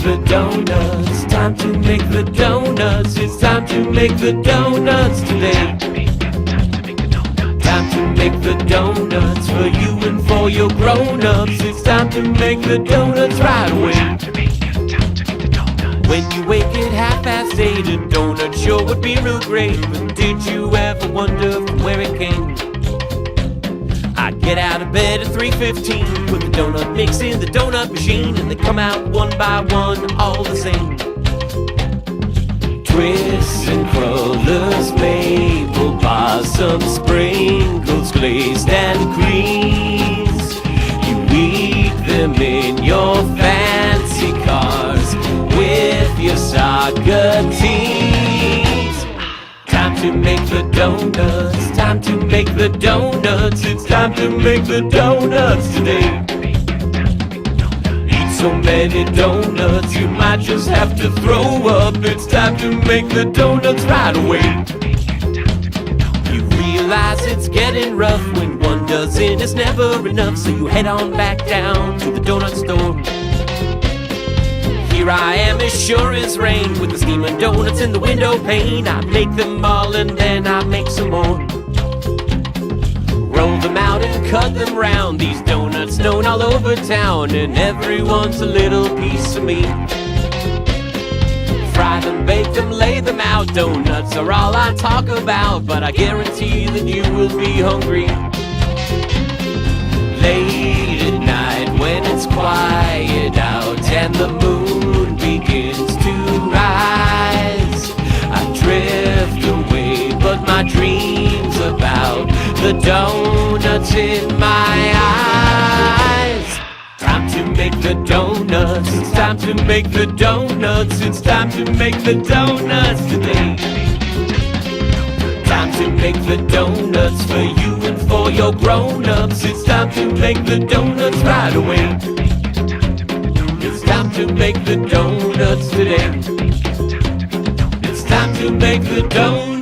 the donuts. Time to make the donuts. It's time to make the donuts today. Time to make the donuts for you and for your grown-ups. It's time to make the donuts right away. When you wake at 8:30, a donut sure would be real great. But did you ever wonder from where it came? I'd get out of bed at 3:15, put the donut mix in the donut machine, and they come out one by one, all the same. Twists and crullers, maple blossom, sprinkles, glazed and creams. You eat them in your fancy cars with your soccer teams. Time to make the donuts, time to make the donuts. It's time to make the donuts today. Eat so many donuts, you might just have to throw up. It's time to make the donuts right away. You realize it's getting rough when one dozen is never enough, so you head on back down to the donut store. Here I am as sure as rain, with the steaming donuts in the window pane. I make them all and then I make some more. Roll them out and cut them round, these donuts known all over town, and everyone's a little piece of me. Fry them, bake them, lay them out. Donuts are all I talk about, but I guarantee that you will be hungry. Late at night when it's quiet out and the moon begins to rise, I drift away, but my dreams about the donuts in my eyes. Time to make the donuts, it's time to make the donuts. It's time to make the donuts today. Time to make the donuts for you and for your grown-ups. It's time to make the donuts right away. It's time to make the donuts today. It's time to make the donuts.